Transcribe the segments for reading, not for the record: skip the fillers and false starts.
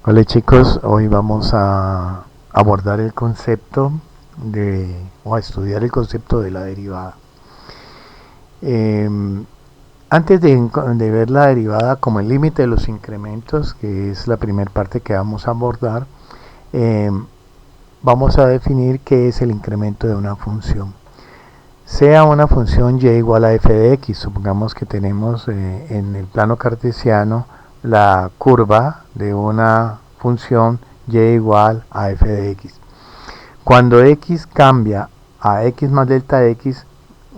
Hola chicos, hoy vamos a abordar el concepto o a estudiar el concepto de la derivada. Eh, Antes de ver la derivada como el límite de los incrementos, que es la primera parte que vamos a abordar, eh, vamos a definir qué es el incremento de una función. Sea una función y igual a f de x, supongamos que tenemos en el plano cartesiano la curva de una función y igual a f de x. Cuando x cambia a x más delta x,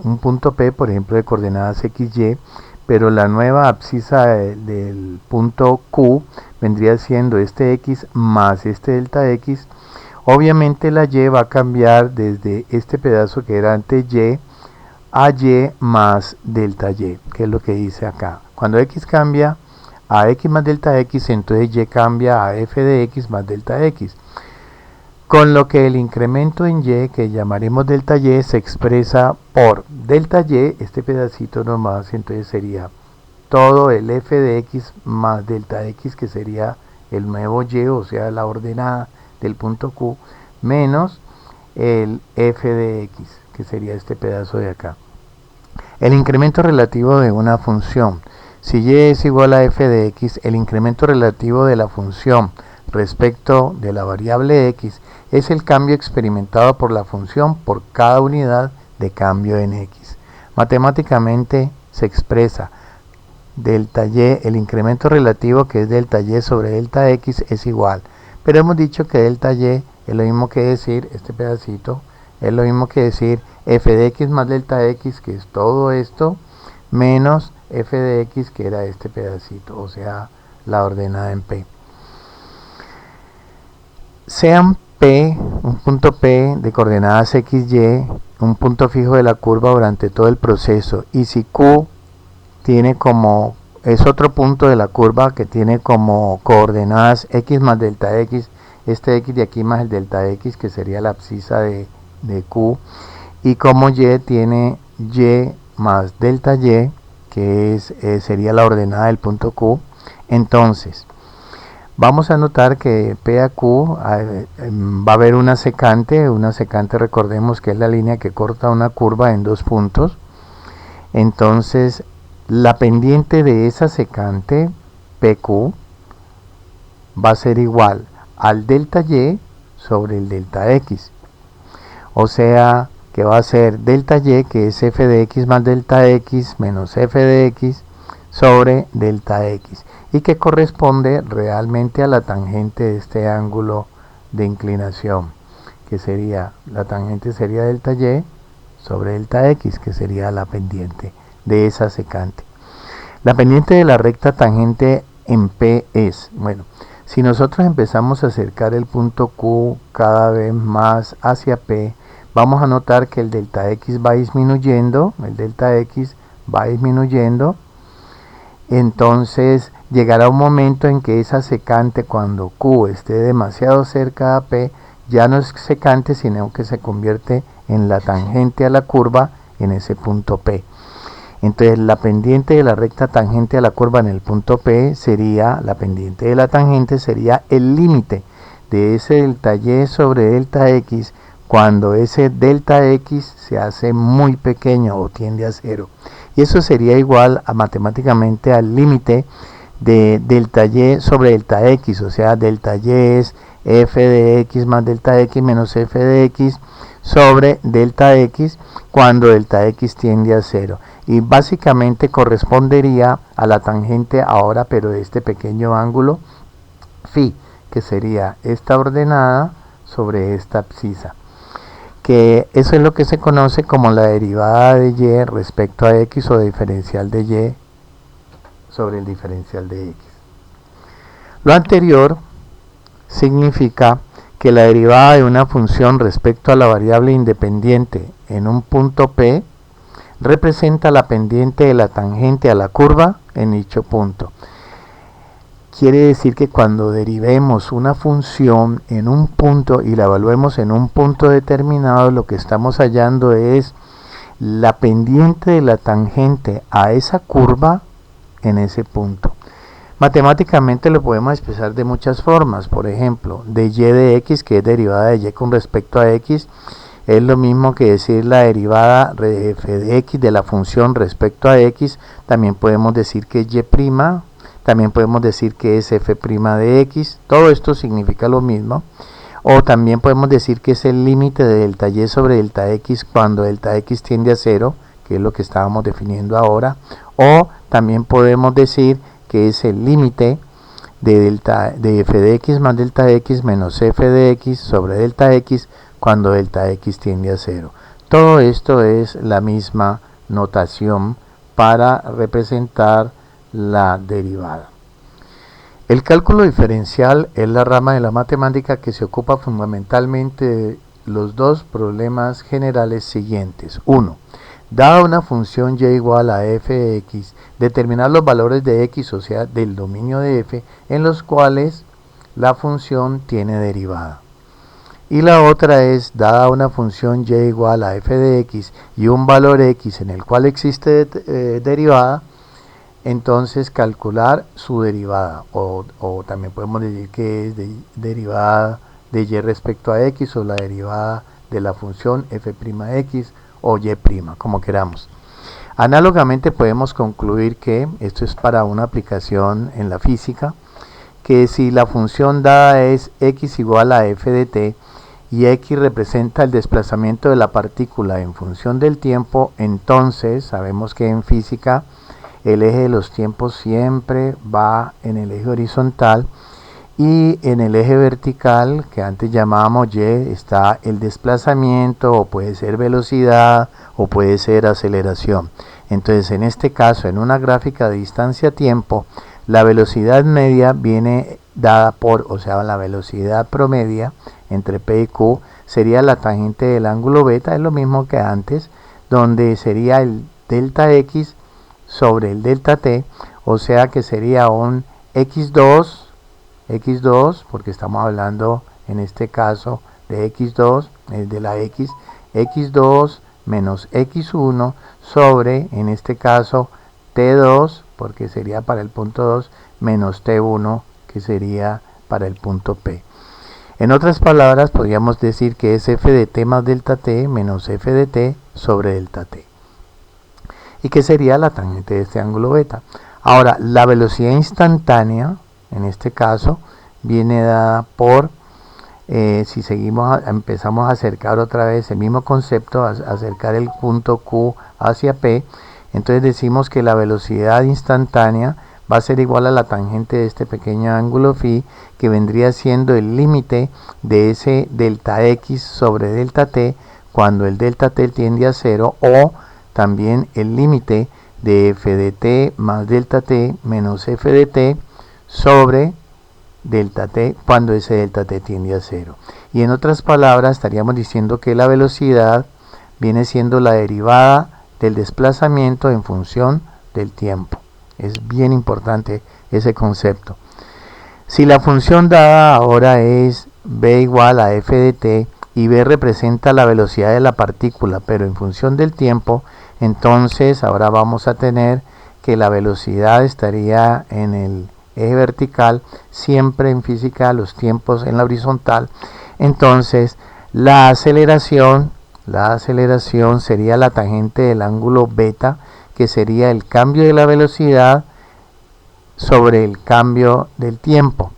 un punto P, por ejemplo, de coordenadas xy, pero la nueva abscisa del punto Q vendría siendo este x más este delta x, obviamente la y va a cambiar desde este pedazo que era antes y a y más delta y, que es lo que dice acá. Cuando x cambia a x más delta x, entonces y cambia a f de x más delta x. Con lo que el incremento en y, que llamaremos delta y, se expresa por delta y, este pedacito nomás, entonces sería todo el f de x más delta x, que sería el nuevo y, o sea, la ordenada del punto Q, menos el f de x, que sería este pedazo de acá. El incremento relativo de una función. Si y es igual a f de x, el incremento relativo de la función respecto de la variable x es el cambio experimentado por la función por cada unidad de cambio en x. Matemáticamente se expresa delta y, el incremento relativo, que es delta y sobre delta x, es igual. Pero hemos dicho que delta y es lo mismo que decir, este pedacito, es lo mismo que decir f de x más delta x, que es todo esto, menos f de x, que era este pedacito, o sea, la ordenada en P. Sean P, un punto P de coordenadas xy, un punto fijo de la curva durante todo el proceso, y si Q tiene como, es otro punto de la curva que tiene como coordenadas x más delta x, este x de aquí más el delta x, que sería la abscisa de Q, y como y tiene y más delta y, que sería la ordenada del punto Q. Entonces vamos a notar que P a Q va a haber una secante recordemos que es la línea que corta una curva en dos puntos. Entonces la pendiente de esa secante PQ va a ser igual al delta y sobre el delta x, o sea que va a ser delta y, que es f de x más delta x menos f de x sobre delta x, y que corresponde realmente a la tangente de este ángulo de inclinación, que sería, la tangente sería delta y sobre delta x, que sería la pendiente de esa secante. La pendiente de la recta tangente en P es, bueno, si nosotros empezamos a acercar el punto Q cada vez más hacia P, vamos a notar que el delta x va disminuyendo, entonces llegará un momento en que esa secante, cuando Q esté demasiado cerca a P, ya no es secante, sino que se convierte en la tangente a la curva en ese punto P. Entonces la pendiente de la recta tangente a la curva en el punto P sería, la pendiente de la tangente sería el límite de ese delta y sobre delta x, cuando ese delta x se hace muy pequeño o tiende a cero. Y eso sería igual matemáticamente al límite de delta y sobre delta x, o sea, delta y es f de x más delta x menos f de x sobre delta x cuando delta x tiende a cero, y básicamente correspondería a la tangente ahora, pero de este pequeño ángulo phi, que sería esta ordenada sobre esta abscisa, que eso es lo que se conoce como la derivada de y respecto a x, o diferencial de y sobre el diferencial de x. Lo anterior significa que la derivada de una función respecto a la variable independiente en un punto P representa la pendiente de la tangente a la curva en dicho punto. Quiere decir que cuando derivemos una función en un punto y la evaluemos en un punto determinado, lo que estamos hallando es la pendiente de la tangente a esa curva en ese punto. Matemáticamente lo podemos expresar de muchas formas. Por ejemplo, de y de x, que es derivada de y con respecto a x, es lo mismo que decir la derivada de f de x de la función respecto a x. También podemos decir que es y', también podemos decir que es f' de x. Todo esto significa lo mismo. O también podemos decir que es el límite de delta y sobre delta x cuando delta x tiende a 0, que es lo que estábamos definiendo ahora. O también podemos decir que es el límite de f de x más delta x menos f de x sobre delta x cuando delta x tiende a 0. Todo esto es la misma notación para representar la derivada. El cálculo diferencial es la rama de la matemática que se ocupa fundamentalmente de los dos problemas generales siguientes. 1. Dada una función y igual a f de x, determinar los valores de x, o sea, del dominio de f, en los cuales la función tiene derivada. Y la otra es, dada una función y igual a f de x y un valor x en el cual existe derivada, entonces calcular su derivada, o también podemos decir que es derivada de y respecto a x, o la derivada de la función f'x o y', como queramos. Análogamente podemos concluir que, esto es para una aplicación en la física, que si la función dada es x igual a f de t y x representa el desplazamiento de la partícula en función del tiempo, entonces sabemos que en física el eje de los tiempos siempre va en el eje horizontal, y en el eje vertical, que antes llamábamos y, está el desplazamiento, o puede ser velocidad, o puede ser aceleración. Entonces, en este caso, en una gráfica de distancia-tiempo, la velocidad media viene dada por, o sea, la velocidad promedia entre P y Q sería la tangente del ángulo beta, es lo mismo que antes, donde sería el delta x sobre el delta t, o sea que sería un x2, porque estamos hablando en este caso de x2, de la x2 menos x1 sobre, en este caso, t2, porque sería para el punto 2, menos t1, que sería para el punto P. En otras palabras, podríamos decir que es f de t más delta t menos f de t sobre delta t. Y que sería la tangente de este ángulo beta. Ahora, la velocidad instantánea, en este caso, viene dada por, si empezamos a acercar otra vez el mismo concepto, acercar el punto Q hacia P, entonces decimos que la velocidad instantánea va a ser igual a la tangente de este pequeño ángulo phi, que vendría siendo el límite de ese delta x sobre delta t cuando el delta t tiende a 0, o también el límite de f de t más delta t menos f de t sobre delta t cuando ese delta t tiende a 0. Y en otras palabras estaríamos diciendo que la velocidad viene siendo la derivada del desplazamiento en función del tiempo. Es bien importante ese concepto. Si la función dada ahora es b igual a f de t y b representa la velocidad de la partícula, pero en función del tiempo, entonces ahora vamos a tener que la velocidad estaría en el eje vertical, siempre en física los tiempos en la horizontal. Entonces la aceleración sería la tangente del ángulo beta, que sería el cambio de la velocidad sobre el cambio del tiempo,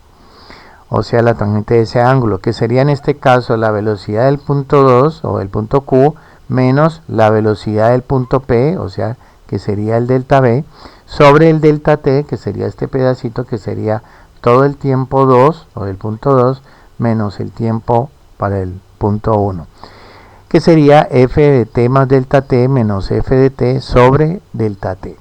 o sea la tangente de ese ángulo, que sería en este caso la velocidad del punto 2 o del punto Q menos la velocidad del punto P, o sea que sería el delta B, sobre el delta T, que sería este pedacito, que sería todo el tiempo 2 o del punto 2 menos el tiempo para el punto 1, que sería f de t más delta t menos f de t sobre delta t.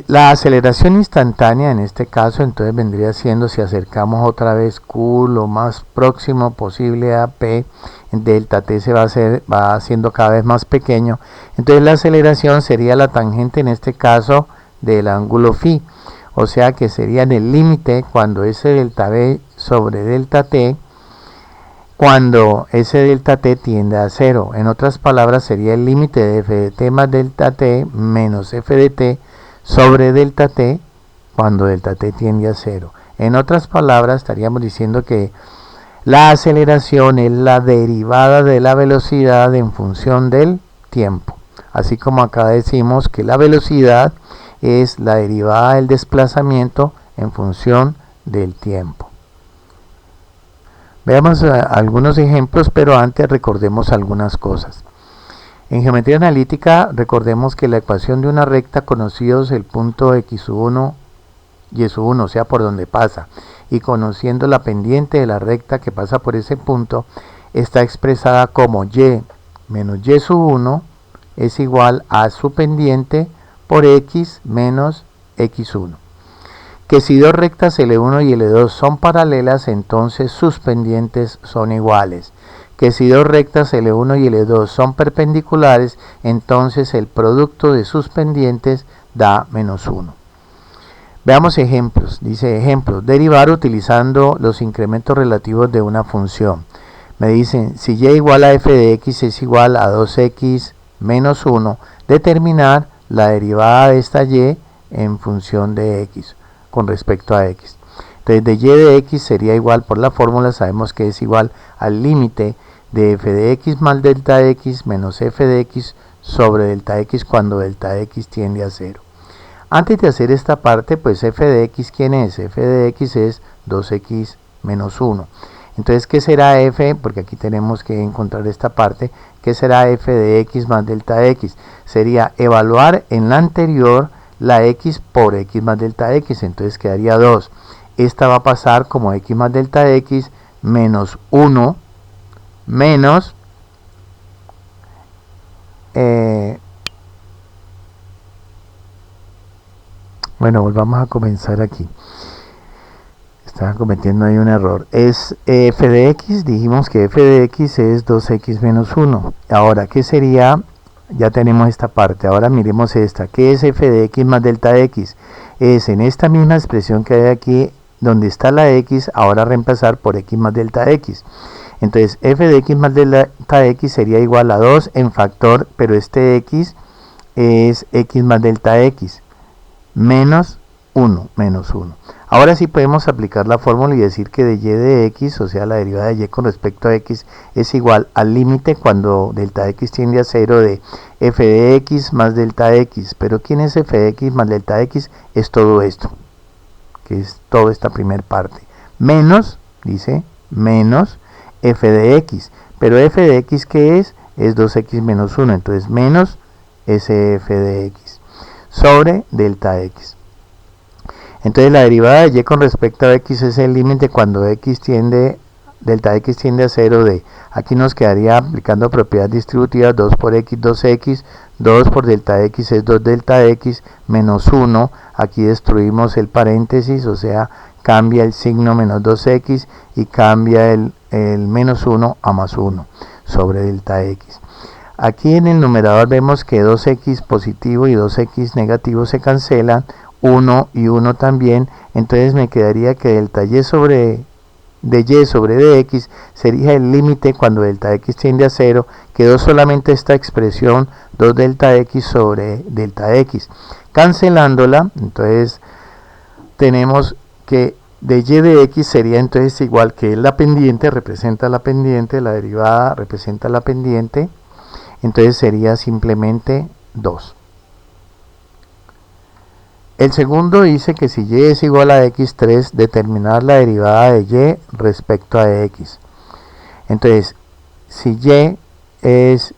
La aceleración instantánea en este caso entonces vendría siendo, si acercamos otra vez Q lo más próximo posible a P, delta t se va haciendo cada vez más pequeño, entonces la aceleración sería la tangente en este caso del ángulo phi, o sea que sería en el límite cuando ese delta b sobre delta t, cuando ese delta t tiende a 0. En otras palabras sería el límite de f de t más delta t menos f de t sobre delta t cuando delta t tiende a 0. En otras palabras, estaríamos diciendo que la aceleración es la derivada de la velocidad en función del tiempo. Así como acá decimos que la velocidad es la derivada del desplazamiento en función del tiempo. Veamos algunos ejemplos, pero antes recordemos algunas cosas. En geometría analítica, recordemos que la ecuación de una recta, conocidos el punto x1 y s1, o sea, por donde pasa, y conociendo la pendiente de la recta que pasa por ese punto, está expresada como y menos y sub 1 es igual a su pendiente por x menos x1. Que si dos rectas L1 y L2 son paralelas, entonces sus pendientes son iguales. Que si dos rectas L1 y L2 son perpendiculares, entonces el producto de sus pendientes da menos 1. Veamos ejemplos. Dice ejemplo, derivar utilizando los incrementos relativos de una función. Me dicen, si y igual a f de x es igual a 2x menos 1, determinar la derivada de esta y en función de x con respecto a x. Entonces de y de x sería igual, por la fórmula sabemos que es igual al límite de f de x más delta x menos f de x sobre delta x cuando delta x tiende a 0. Antes de hacer esta parte, pues f de x, ¿quién es? F de x es 2x menos 1. Entonces, ¿qué será f? Porque aquí tenemos que encontrar esta parte. ¿Qué será f de x más delta x? Sería evaluar en la anterior la x por x más delta x. Entonces quedaría 2. Esta va a pasar como x más delta x menos 1 menos bueno, volvamos a comenzar aquí. Estaba cometiendo ahí un error. Es f de x, dijimos que f de x es 2x menos 1. Ahora, ¿qué sería? Ya tenemos esta parte. Ahora miremos esta. ¿Qué es f de x más delta x? Es en esta misma expresión que hay aquí, donde está la x, ahora reemplazar por x más delta x. Entonces, f de x más delta x sería igual a 2 en factor, pero este x es x más delta x. Menos 1, menos 1. Ahora sí podemos aplicar la fórmula y decir que de y de x, o sea la derivada de y con respecto a x, es igual al límite cuando delta x tiende a 0 de f de x más delta x. Pero ¿quién es f de x más delta x? Es todo esto, que es toda esta primera parte. Menos, dice, menos f de x. Pero f de x, ¿qué es? Es 2x menos 1, entonces menos sf de x sobre delta x. Entonces la derivada de y con respecto a x es el límite cuando delta x tiende a 0 de, aquí nos quedaría aplicando propiedad distributiva, 2 por x, 2x, 2 por delta x es 2 delta x, menos 1, aquí destruimos el paréntesis, o sea, cambia el signo menos 2x y cambia el menos 1 a más 1 sobre delta x. Aquí en el numerador vemos que 2x positivo y 2x negativo se cancelan, 1 y 1 también, entonces me quedaría que delta y sobre dx sería el límite cuando delta x tiende a 0, quedó solamente esta expresión 2 delta x sobre delta x. Cancelándola, entonces tenemos que de y de x sería entonces igual que la pendiente, representa la pendiente, la derivada representa la pendiente, entonces sería simplemente 2. El segundo dice que si y es igual a x3, determinar la derivada de y respecto a x. Entonces, si y es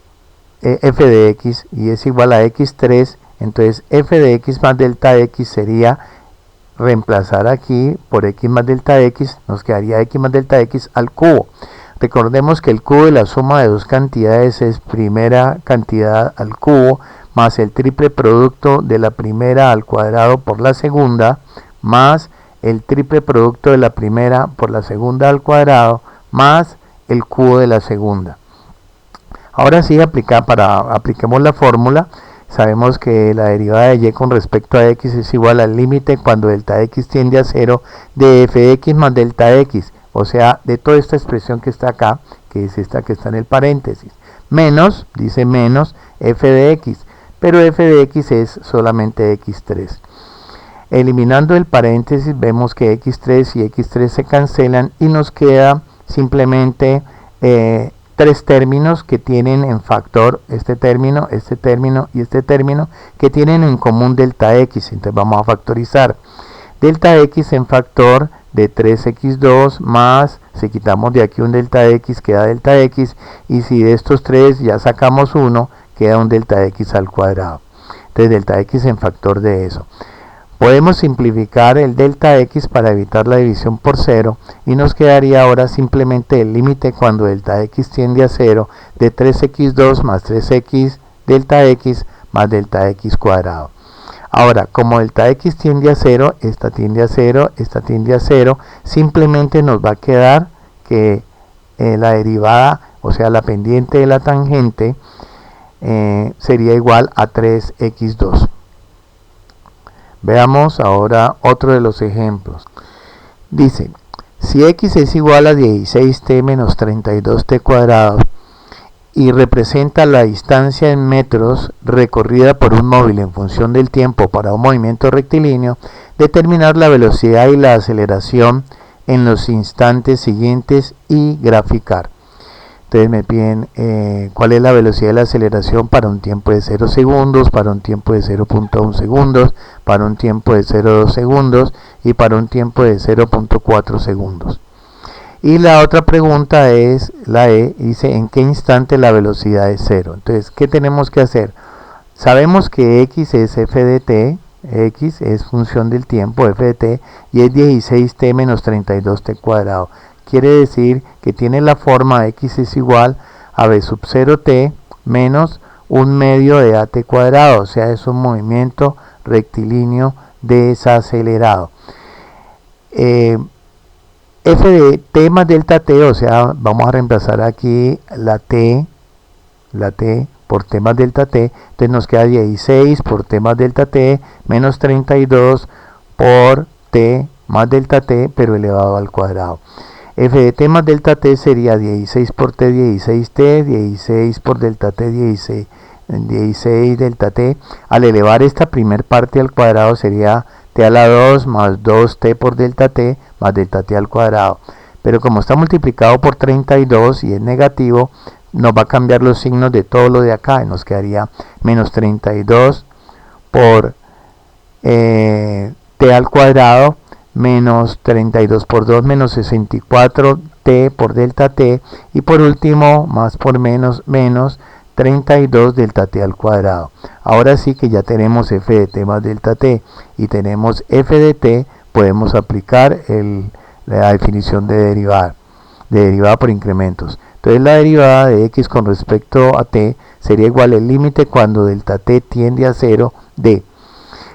f de x y es igual a x3, entonces f de x más delta x sería reemplazar aquí por x más delta x, nos quedaría x más delta x al cubo. Recordemos que el cubo de la suma de dos cantidades es primera cantidad al cubo más el triple producto de la primera al cuadrado por la segunda, más el triple producto de la primera por la segunda al cuadrado, más el cubo de la segunda. Ahora sí, apliquemos la fórmula. Sabemos que la derivada de y con respecto a x es igual al límite cuando delta x tiende a 0 de f de x más delta x, o sea, de toda esta expresión que está acá, que es esta que está en el paréntesis, menos, dice menos f de x. pero f de x es solamente x3. Eliminando el paréntesis vemos que x3 y x3 se cancelan y nos queda simplemente tres términos que tienen en factor este término y este término, que tienen en común delta x. Entonces vamos a factorizar delta x en factor de 3x2 más, si quitamos de aquí un delta x queda delta x, y si de estos tres ya sacamos uno, queda un delta x al cuadrado. Entonces delta x en factor de eso. Podemos simplificar el delta x para evitar la división por 0 y nos quedaría ahora simplemente el límite cuando delta x tiende a 0 de 3x2 más 3x delta x más delta x cuadrado. Ahora, como delta x tiende a 0, esta tiende a 0, esta tiende a 0, simplemente nos va a quedar que la derivada, o sea la pendiente de la tangente, sería igual a 3x2. Veamos ahora otro de los ejemplos. Dice, si x es igual a 16t menos 32t cuadrado y representa la distancia en metros recorrida por un móvil en función del tiempo para un movimiento rectilíneo, determinar la velocidad y la aceleración en los instantes siguientes y graficar. Entonces me piden cuál es la velocidad de la aceleración para un tiempo de 0 segundos, para un tiempo de 0.1 segundos, para un tiempo de 0.2 segundos y para un tiempo de 0.4 segundos. Y la otra pregunta es la E, dice en qué instante la velocidad es 0. Entonces, ¿qué tenemos que hacer? Sabemos que x es f de t, x es función del tiempo, f de t, y es 16t menos 32t cuadrado. Quiere decir que tiene la forma x es igual a b sub 0t menos un medio de at cuadrado, o sea, es un movimiento rectilíneo desacelerado. F de t más delta t, o sea, vamos a reemplazar aquí la t por t más delta t, entonces nos queda 16 por t más delta t menos 32 por t más delta t, pero elevado al cuadrado. F de t más delta t sería 16 por t, 16t, 16 por delta t, 16 delta t. Al elevar esta primer parte al cuadrado sería t a la 2 más 2t por delta t más delta t al cuadrado. Pero como está multiplicado por 32 y es negativo, nos va a cambiar los signos de todo lo de acá. Y nos quedaría menos 32 por t al cuadrado menos 32 por 2 menos 64t por delta t, y por último más por menos 32 delta t al cuadrado. Ahora sí que ya tenemos f de t más delta t y tenemos f de t, podemos aplicar la definición de derivada por incrementos. Entonces la derivada de x con respecto a t sería igual al límite cuando delta t tiende a 0 de,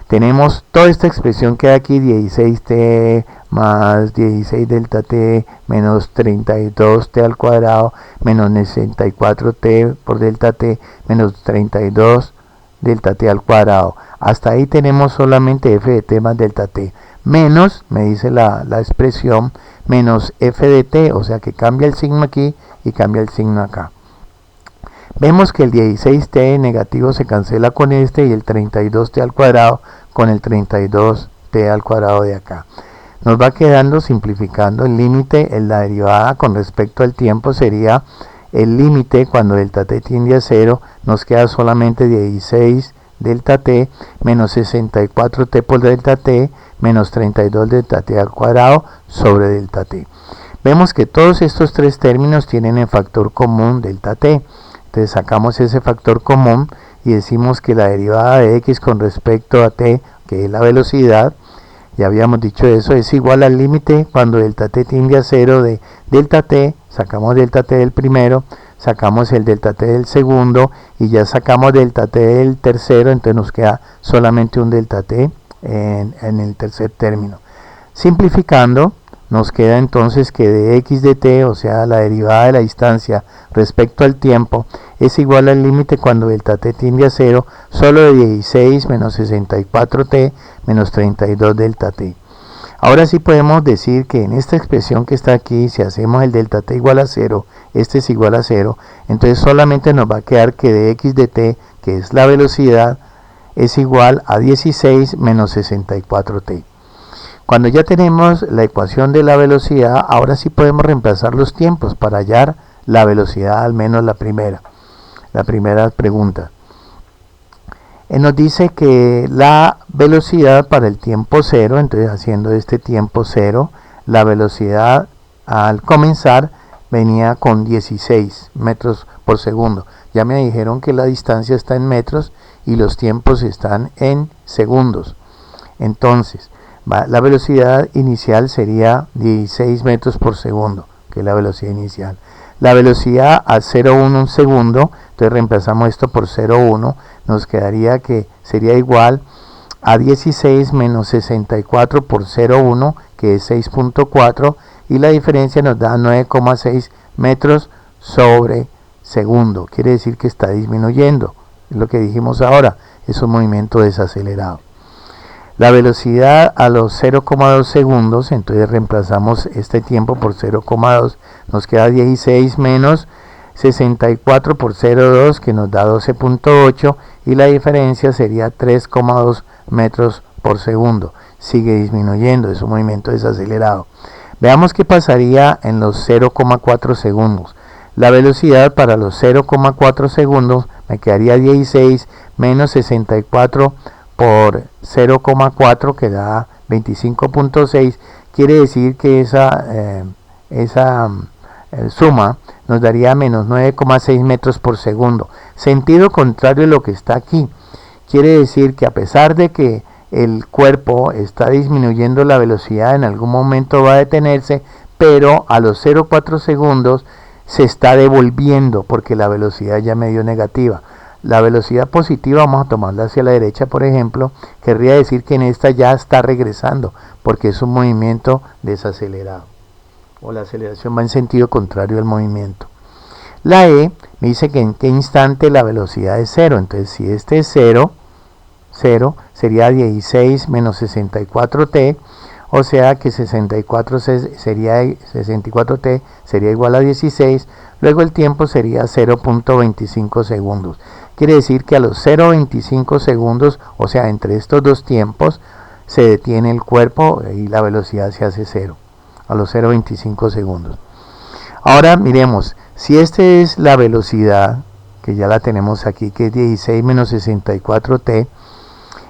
tenemos toda esta expresión que hay aquí, 16t más 16 delta t menos 32t al cuadrado menos 64t por delta t menos 32 delta t al cuadrado. Hasta ahí tenemos solamente f de t más delta t. Menos, me dice la expresión, menos f de t, o sea que cambia el signo aquí y cambia el signo acá. Vemos que el 16t negativo se cancela con este y el 32t al cuadrado con el 32t al cuadrado de acá. Nos va quedando, simplificando, el límite en la derivada con respecto al tiempo sería el límite cuando delta t tiende a 0, nos queda solamente 16 delta t menos 64t por delta t menos 32 delta t al cuadrado sobre delta t. Vemos que todos estos tres términos tienen en factor común delta t. Entonces sacamos ese factor común y decimos que la derivada de x con respecto a t, que es la velocidad, ya habíamos dicho eso, es igual al límite cuando delta t tiende a 0 de delta t, sacamos delta t del primero, sacamos el delta t del segundo y ya sacamos delta t del tercero, entonces nos queda solamente un delta t en el tercer término. Simplificando, nos queda entonces que de x de t, o sea la derivada de la distancia respecto al tiempo, es igual al límite cuando delta t tiende a 0, solo de 16 menos 64t menos 32 delta t. Ahora sí podemos decir que en esta expresión que está aquí, si hacemos el delta t igual a 0, este es igual a 0, entonces solamente nos va a quedar que de x de t que es la velocidad, es igual a 16 menos 64t. Cuando ya tenemos la ecuación de la velocidad, ahora sí podemos reemplazar los tiempos para hallar la velocidad, al menos la primera pregunta. Nos dice que la velocidad para el tiempo cero, entonces haciendo este tiempo cero, la velocidad al comenzar venía con 16 metros por segundo. Ya me dijeron que la distancia está en metros y los tiempos están en segundos. Entonces, la velocidad inicial sería 16 metros por segundo, que es la velocidad inicial. La velocidad a 0,1 un segundo, entonces reemplazamos esto por 0,1, nos quedaría que sería igual a 16 menos 64 por 0,1, que es 6.4, y la diferencia nos da 9,6 metros sobre segundo. Quiere decir que está disminuyendo, es lo que dijimos ahora, es un movimiento desacelerado. La velocidad a los 0,2 segundos, entonces reemplazamos este tiempo por 0,2, nos queda 16 menos 64 por 0,2, que nos da 12.8, y la diferencia sería 3,2 metros por segundo. Sigue disminuyendo, es un movimiento desacelerado. Veamos qué pasaría en los 0,4 segundos. La velocidad para los 0,4 segundos me quedaría 16 menos 64 por 0,4, que da 25.6. Quiere decir que esa suma nos daría menos 9,6 metros por segundo. Sentido contrario a lo que está aquí. Quiere decir que a pesar de que el cuerpo está disminuyendo la velocidad, en algún momento va a detenerse, pero a los 0,4 segundos se está devolviendo porque la velocidad ya me dio negativa. La velocidad positiva, vamos a tomarla hacia la derecha, por ejemplo, querría decir que en esta ya está regresando, porque es un movimiento desacelerado, o la aceleración va en sentido contrario al movimiento. La E me dice que en qué instante la velocidad es 0, entonces si este es 0 sería 16 menos 64t, o sea que 64t sería igual a 16, luego el tiempo sería 0.25 segundos. Quiere decir que a los 0.25 segundos, o sea, entre estos dos tiempos, se detiene el cuerpo y la velocidad se hace 0, a los 0.25 segundos. Ahora miremos, si esta es la velocidad, que ya la tenemos aquí, que es 16 menos 64t,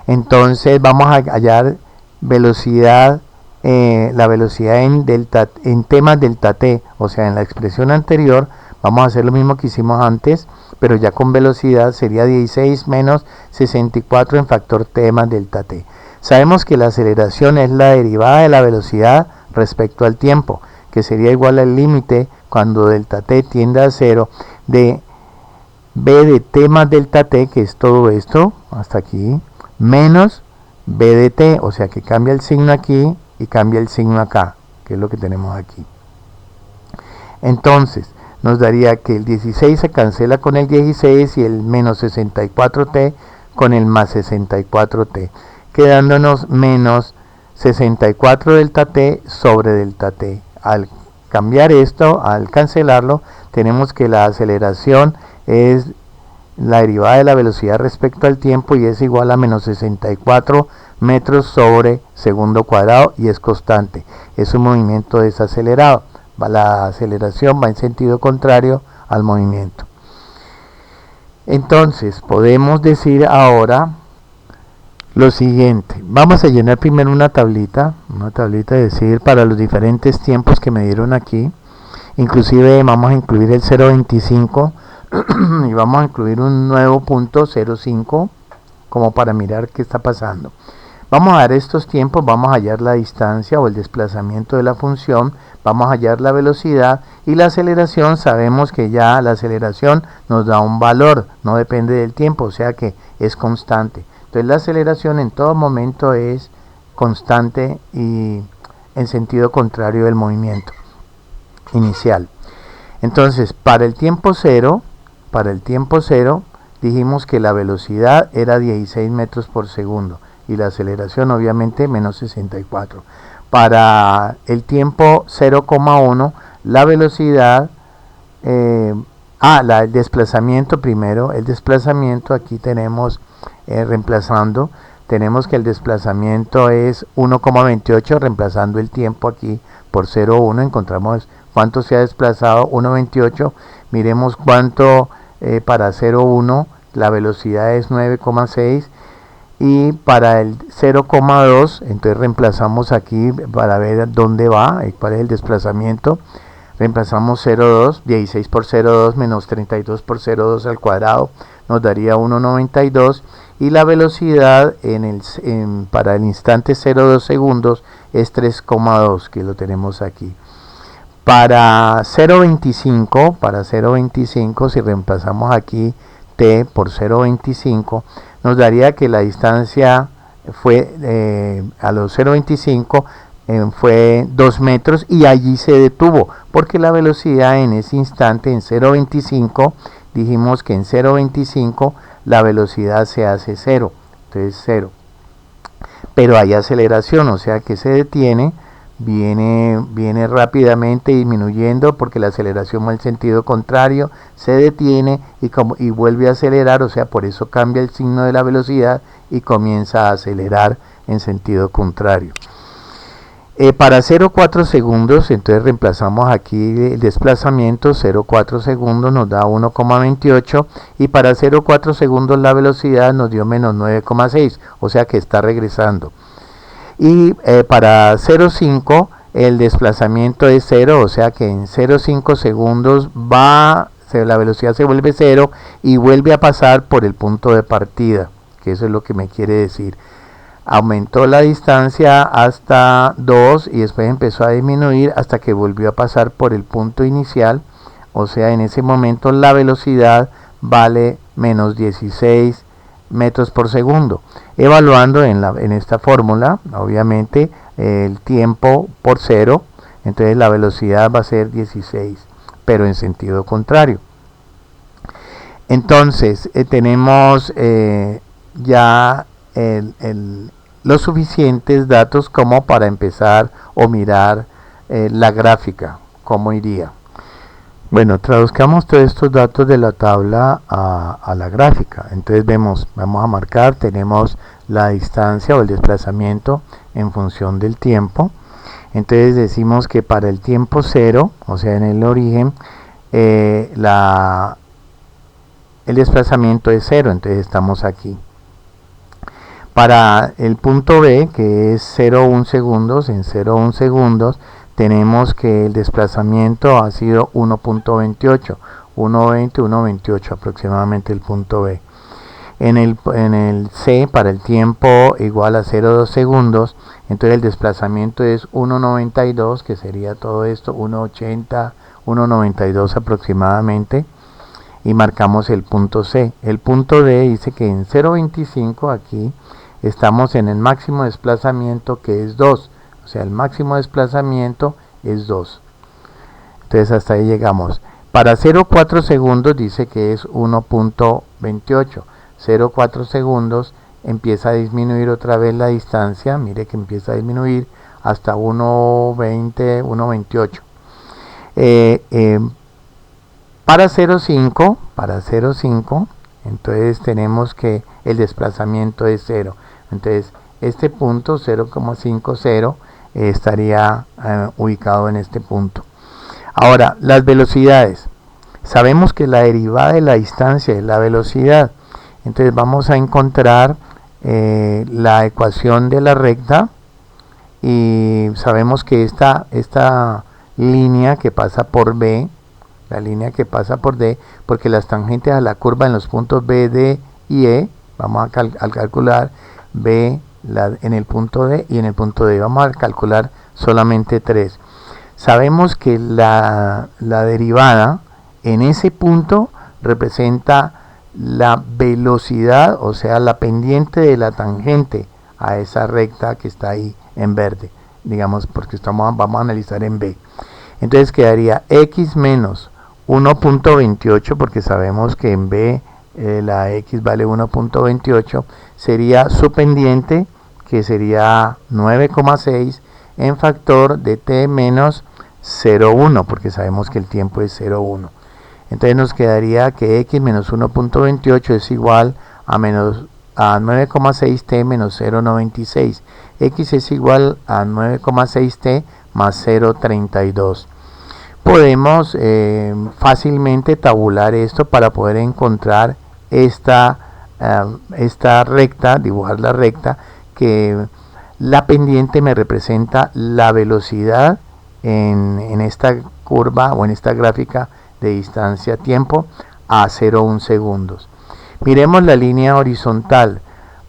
entonces vamos a hallar velocidad, la velocidad en temas delta t, o sea, en la expresión anterior vamos a hacer lo mismo que hicimos antes, pero ya con velocidad sería 16 menos 64 en factor t más delta t. Sabemos que la aceleración es la derivada de la velocidad respecto al tiempo, que sería igual al límite cuando delta t tiende a 0 de b de t más delta t, que es todo esto hasta aquí, menos b de t, o sea que cambia el signo aquí y cambia el signo acá, que es lo que tenemos aquí. Entonces nos daría que el 16 se cancela con el 16 y el menos 64t con el más 64t, quedándonos menos 64 delta t sobre delta t. Al cambiar esto, al cancelarlo, tenemos que la aceleración es la derivada de la velocidad respecto al tiempo y es igual a menos 64 metros sobre segundo cuadrado y es constante. Es un movimiento desacelerado. La aceleración va en sentido contrario al movimiento. Entonces podemos decir ahora lo siguiente. Vamos a llenar primero una tablita de decir para los diferentes tiempos que me dieron aquí. Inclusive vamos a incluir el 0.25 y vamos a incluir un nuevo punto 0.5 como para mirar qué está pasando. Vamos a dar estos tiempos, vamos a hallar la distancia o el desplazamiento de la función, vamos a hallar la velocidad y la aceleración. Sabemos que ya la aceleración nos da un valor, no depende del tiempo, o sea que es constante. Entonces la aceleración en todo momento es constante y en sentido contrario del movimiento inicial. Entonces para el tiempo cero dijimos que la velocidad era 16 metros por segundo y la aceleración obviamente menos 64. Para el tiempo 0,1 la velocidad El desplazamiento primero. El desplazamiento aquí tenemos, reemplazando, tenemos que el desplazamiento es 1,28, reemplazando el tiempo aquí por 0,1, encontramos cuánto se ha desplazado, 1,28, miremos cuánto para 0,1, la velocidad es 9,6, y para el 0,2, entonces reemplazamos aquí para ver dónde va, cuál es el desplazamiento. Reemplazamos 0,2, 16 por 0,2 menos 32 por 0,2 al cuadrado, nos daría 1,92, y la velocidad para el instante 0,2 segundos es 3,2, que lo tenemos aquí. Para 0,25, si reemplazamos aquí t por 0,25, nos daría que la distancia fue a los 0,25 fue 2 metros, y allí se detuvo porque la velocidad en ese instante en 0,25, dijimos que en 0,25 la velocidad se hace 0, entonces 0, pero hay aceleración, o sea que se detiene, viene rápidamente disminuyendo porque la aceleración va en sentido contrario, se detiene y vuelve a acelerar, o sea, por eso cambia el signo de la velocidad y comienza a acelerar en sentido contrario. Para 0,4 segundos, entonces reemplazamos aquí el desplazamiento, 0,4 segundos nos da 1,28, y para 0,4 segundos la velocidad nos dio menos 9,6, o sea que está regresando. Y para 0,5 el desplazamiento es 0, o sea que en 0,5 segundos la velocidad se vuelve 0 y vuelve a pasar por el punto de partida, que eso es lo que me quiere decir. Aumentó la distancia hasta 2 y después empezó a disminuir hasta que volvió a pasar por el punto inicial, o sea, en ese momento la velocidad vale menos 16 metros por segundo. Evaluando en esta fórmula, obviamente el tiempo por 0, entonces la velocidad va a ser 16, pero en sentido contrario. Entonces tenemos ya los suficientes datos como para empezar o mirar la gráfica, cómo iría. Bueno, traduzcamos todos estos datos de la tabla a la gráfica. Entonces vamos a marcar, tenemos la distancia o el desplazamiento en función del tiempo. Entonces decimos que para el tiempo 0, o sea en el origen, el desplazamiento es 0, entonces estamos aquí. Para el punto B, que es 0,1 segundos, en 0,1 segundos tenemos que el desplazamiento ha sido 1,28, 1,20, 1,28 aproximadamente el punto B. En el C, para el tiempo igual a 0,2 segundos, entonces el desplazamiento es 1,92, que sería todo esto, 1,80, 1,92 aproximadamente, y marcamos el punto C. El punto D dice que en 0,25 aquí estamos en el máximo desplazamiento, que es 2, o sea el máximo desplazamiento es 2, entonces hasta ahí llegamos. Para 0,4 segundos dice que es 1,28, 0,4 segundos empieza a disminuir otra vez la distancia, mire que empieza a disminuir hasta 1,20, 1,28. Para 0,5, entonces tenemos que el desplazamiento es 0, entonces este punto 0,50 estaría ubicado en este punto. Ahora, las velocidades. Sabemos que la derivada de la distancia es la velocidad, entonces vamos a encontrar la ecuación de la recta, y sabemos que esta línea que pasa por B, la línea que pasa por D, porque las tangentes a la curva en los puntos B, D y E, vamos a calcular B en el punto D y en el punto D, vamos a calcular solamente 3. Sabemos que la derivada en ese punto representa la velocidad, o sea la pendiente de la tangente a esa recta que está ahí en verde, digamos, porque vamos a analizar en B. Entonces quedaría X menos 1,28, porque sabemos que en B la X vale 1,28, sería su pendiente, que sería 9,6 en factor de T menos 0,1, porque sabemos que el tiempo es 0,1. Entonces nos quedaría que x menos 1.28 es igual a 9,6t menos 0,96. X es igual a 9,6t más 0,32. Podemos fácilmente tabular esto para poder encontrar esta recta, dibujar la recta, que la pendiente me representa la velocidad en esta curva o en esta gráfica de distancia-tiempo a 0,1 segundos. Miremos la línea horizontal.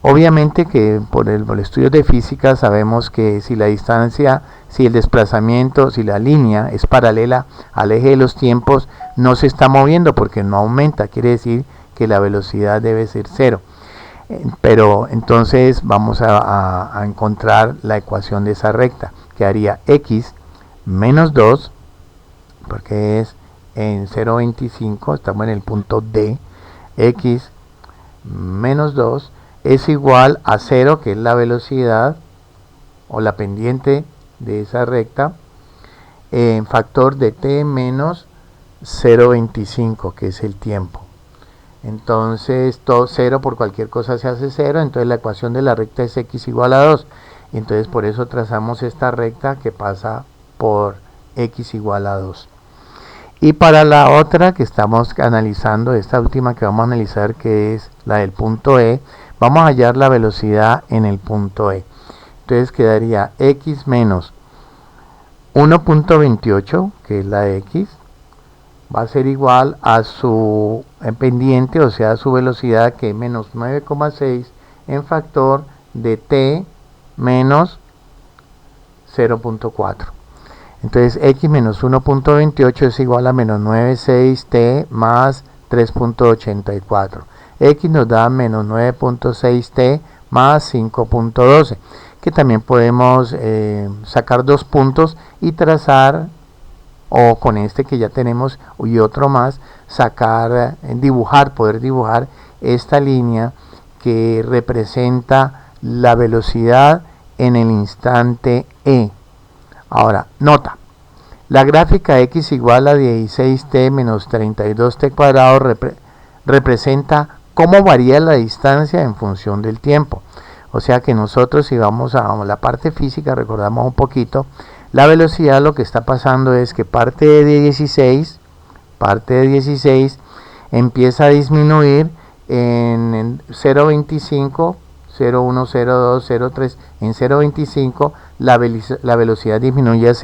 Obviamente que por el estudio de física sabemos que si la distancia, si el desplazamiento, si la línea es paralela al eje de los tiempos, no se está moviendo porque no aumenta, quiere decir que la velocidad debe ser 0. Pero entonces vamos a encontrar la ecuación de esa recta, que haría x menos 2, porque es en 0,25, estamos en el punto D, x menos 2 es igual a 0, que es la velocidad o la pendiente de esa recta, en factor de t menos 0,25, que es el tiempo. Entonces todo 0 por cualquier cosa se hace 0, entonces la ecuación de la recta es x igual a 2. Entonces por eso trazamos esta recta que pasa por x igual a 2. Y para la otra que estamos analizando, esta última que vamos a analizar, que es la del punto E, vamos a hallar la velocidad en el punto E. Entonces quedaría x menos 1.28, que es la x, va a ser igual a su pendiente, o sea, a su velocidad, que es menos 9,6 en factor de t menos 0.4. Entonces x menos 1.28 es igual a menos 9,6t más 3.84. X nos da menos 9.6t más 5.12, que también podemos sacar dos puntos y trazar, o con este que ya tenemos y otro más, sacar, poder dibujar esta línea que representa la velocidad en el instante E. Ahora, nota, la gráfica x igual a 16t menos 32t cuadrado representa cómo varía la distancia en función del tiempo. O sea que nosotros, si vamos a la parte física, recordamos un poquito, la velocidad, lo que está pasando es que parte de 16 empieza a disminuir en 0.25, 0.1, 0.2, 0.3, en 0.25 la velocidad disminuye a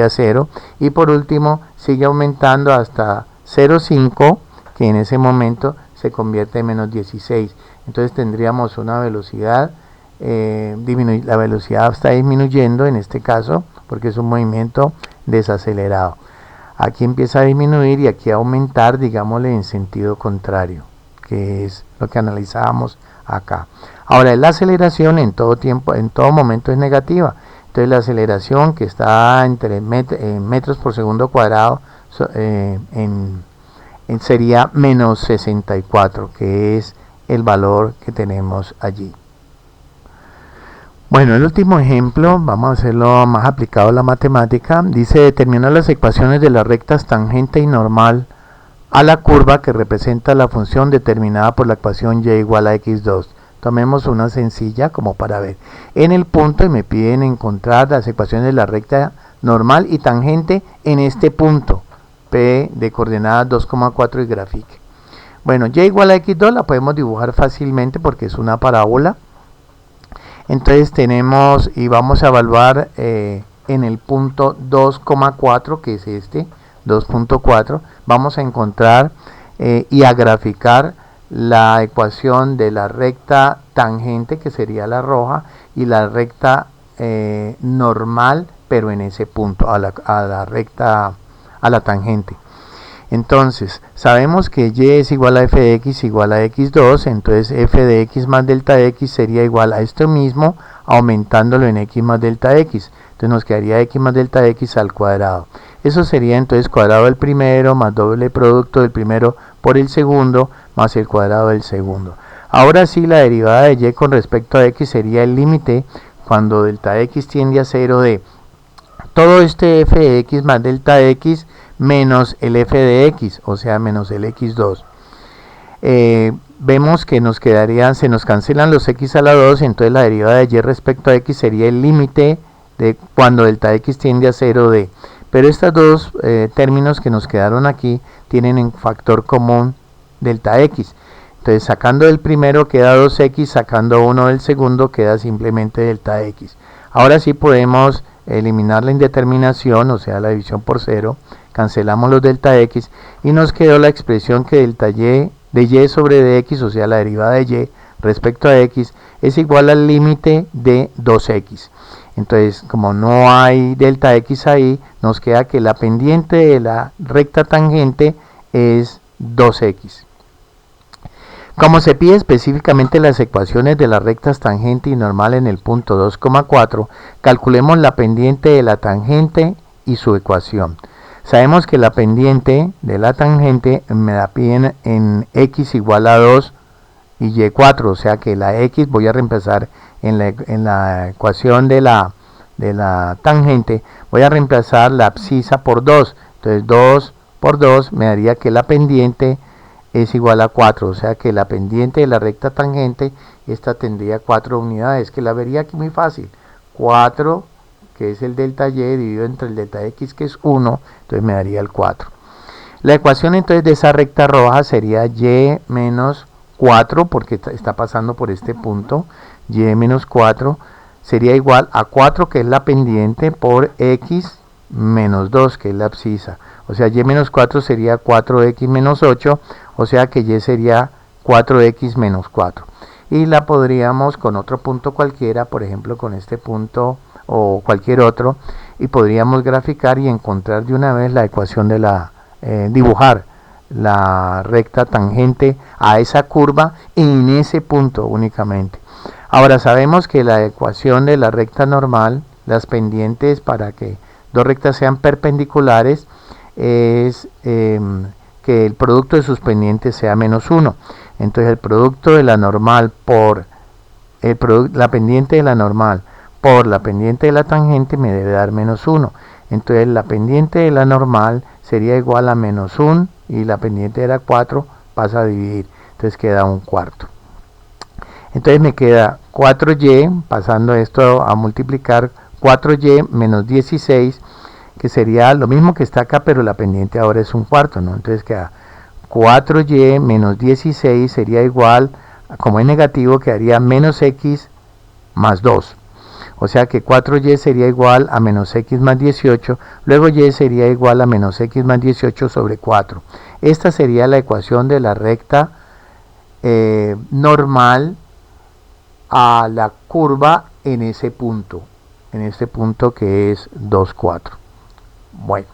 0, y por último sigue aumentando hasta 0.5, que en ese momento se convierte en menos 16. Entonces tendríamos una velocidad, la velocidad está disminuyendo en este caso, porque es un movimiento desacelerado. Aquí empieza a disminuir y aquí a aumentar, digámosle, en sentido contrario, que es lo que analizábamos acá. Ahora, la aceleración en todo tiempo, en todo momento es negativa. Entonces la aceleración, que está entre metros por segundo cuadrado, sería menos 64, que es el valor que tenemos allí. Bueno, el último ejemplo, vamos a hacerlo más aplicado a la matemática. Dice: determina las ecuaciones de las rectas tangente y normal a la curva que representa la función determinada por la ecuación y igual a x2. Tomemos una sencilla como para ver. En el punto me piden encontrar las ecuaciones de la recta normal y tangente en este punto, P de coordenadas 2,4 y grafique. Bueno, y igual a x2 la podemos dibujar fácilmente porque es una parábola. Entonces tenemos, y vamos a evaluar en el punto 2,4, que es este, 2.4, vamos a encontrar y a graficar la ecuación de la recta tangente, que sería la roja, y la recta normal, pero en ese punto, a la tangente. Entonces, sabemos que y es igual a f de x igual a x2, entonces f de x más delta de x sería igual a esto mismo, aumentándolo en x más delta de x. Entonces nos quedaría x más delta de x al cuadrado. Eso sería entonces cuadrado del primero más doble producto del primero por el segundo más el cuadrado del segundo. Ahora sí, la derivada de y con respecto a x sería el límite cuando delta de x tiende a 0 de todo este f de x más delta de x menos el f de x, o sea, menos el x2. Vemos que nos quedarían, se nos cancelan los x a la 2, entonces la derivada de y respecto a x sería el límite de cuando delta x tiende a 0 de. Pero estos dos términos que nos quedaron aquí tienen en factor común delta x. Entonces sacando del primero queda 2x, sacando 1 del segundo queda simplemente delta x. Ahora sí podemos eliminar la indeterminación, o sea la división por 0, cancelamos los delta x y nos quedó la expresión que delta y de y sobre dx, o sea la derivada de y respecto a x, es igual al límite de 2x. Entonces, como no hay delta x ahí, nos queda que la pendiente de la recta tangente es 2x. Como se pide específicamente las ecuaciones de las rectas tangente y normal en el punto 2,4, calculemos la pendiente de la tangente y su ecuación. Sabemos que la pendiente de la tangente me la piden en x igual a 2 y y4, o sea que la x voy a reemplazar en la ecuación de la tangente, voy a reemplazar la abscisa por 2, entonces 2 por 2 me daría que la pendiente es igual a 4, o sea que la pendiente de la recta tangente, esta tendría 4 unidades, que la vería aquí muy fácil, 4 que es el delta y dividido entre el delta x que es 1, entonces me daría el 4. La ecuación entonces de esa recta roja sería y menos 4, porque está pasando por este punto, y menos 4 sería igual a 4 que es la pendiente por x menos 2 que es la abscisa, o sea y menos 4 sería 4x menos 8, o sea que y sería 4x menos 4, y la podríamos con otro punto cualquiera, por ejemplo con este punto o cualquier otro, y podríamos graficar y encontrar de una vez la ecuación de dibujar la recta tangente a esa curva en ese punto únicamente. Ahora sabemos que la ecuación de la recta normal, las pendientes para que dos rectas sean perpendiculares, es que el producto de sus pendientes sea menos 1. Entonces el producto de la normal por la pendiente de la normal por la pendiente de la tangente me debe dar menos 1. Entonces la pendiente de la normal sería igual a menos 1 y la pendiente de la 4 pasa a dividir. Entonces queda un cuarto. Entonces me queda 4y, pasando esto a multiplicar, 4y menos 16, que sería lo mismo que está acá, pero la pendiente ahora es un cuarto, ¿no? Entonces queda 4y menos 16 sería igual, como es negativo, quedaría menos x más 2. O sea que 4y sería igual a menos x más 18, luego y sería igual a menos x más 18 sobre 4. Esta sería la ecuación de la recta normal a la curva en ese punto, que es 2, 4. Bueno.